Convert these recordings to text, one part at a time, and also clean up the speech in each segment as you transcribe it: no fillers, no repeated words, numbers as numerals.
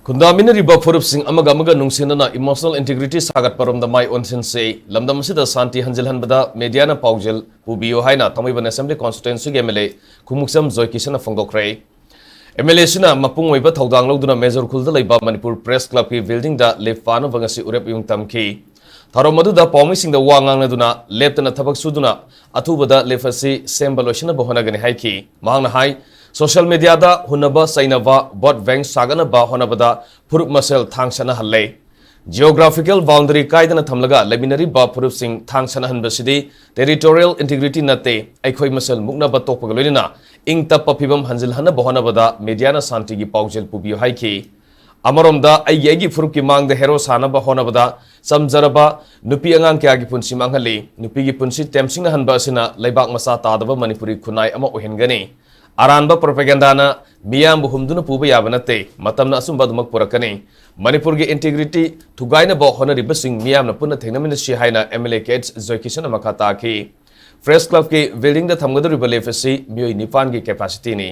Kundaminariba Purupsing Amaga Nungsinana Emotional Integrity Sagat Parum the Mai Onsin say, Lamdamasida Shanti Hanjilhanbada, Mediana Paojel, Pubiyu Haina, Tamiban Assembly Constituency MLA, Kumuksam Joykishan of Fongokray. MLA Sina Mapung Weba Todang Loduna Major Kulda Manipur Press Club building da Lefano Vangasi Urep Yung Tamki. Taromadu da promising the Wangang Naduna, Leptana Tabak Suduna, Atubada Lefasi, Sembalosina Bohonagani Haiki, Mahana Hai. Social media da hunaba sainava bot veng sagana ba honabada purup masel thangsana halle geographical boundary kaidana thamlaga leminari ba purup sing thangsana hanbasidi territorial integrity nate aikhoi masel mukna ba tokpagalina ing tappa phibam hanjilhana bohonabada mediana Shanti gi Paojel Pubiyu haiki amaromda aigi purup ki mang de hero sana ba honabada samjaraba nupi angang kya gi punsi manghali nupi gi punsi temsingna hanba asina leibak masa tadaba Manipuri khunai ama ohengani Aranba propaganda na miyam buhumduna puba yabanate matamna asumba dumak purakani Manipur ge integrity thugaina ba honorable sing miyam na punna thengnamin si haina MLA Keds Joykishan makata ki Press Club ke building da thamgadu ribelefasi miyoi nipan ge capacity ni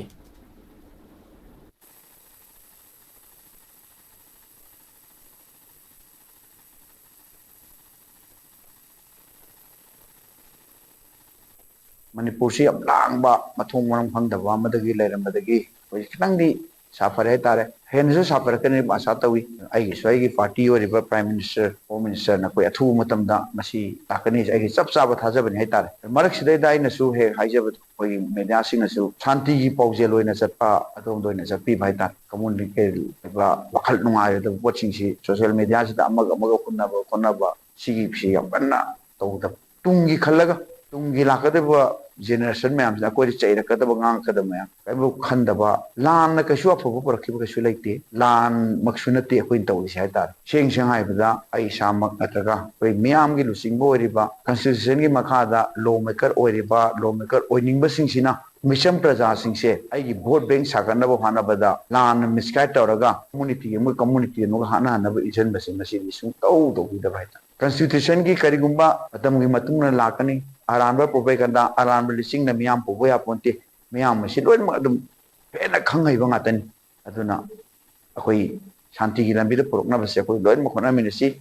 Manipur si lang ba mathong manang phangdaba madagi leirambadagi hoi khitangdi safare tare hensu safare kani asa tawi ai swai gi party oriba prime minister home minister na koi athu matamda masi takani ai gi chap chaba thajabani hai tare marak sidai dai na su he haijaba hoi media sing na su Shanti gi Paojel loina chatpa adom doina chapi bhai ta communicate ba wakhal nungai da watching si social media sida amaga kunna ba sigi phi yam kanna tawda tungi khallaga tungi lakadaba generation ma'am से कोई चाहिए कदम गांग कदम ma'am कहीं वो खंडबा लान न कशुआ फुबु पर की कशु लेते लान मक्सुनते कोई तो इसे है तार शेंग शेंग है बदा आई शामक अतगा कोई मियाम की लुसिंग बोरिबा constitution की मखादा lawmaker ओइनिंग बसिंग सिना मिशन प्रजा सिंह से आई की vote bank सागन नबो हाना बदा लान मिसगाइड तौरगा community नो हाना नबो इजन बसिंग मसी निसुं तो दबाई constitution की करिगुंबा अतम की मतुंग लाकनी Aranba propaganda aranba lising na miyam po boya ponte miyam si loin mga dum pena khangai bang atan aduna akoi Shanti gi lambi da purok na base akoi loin mo khona minisi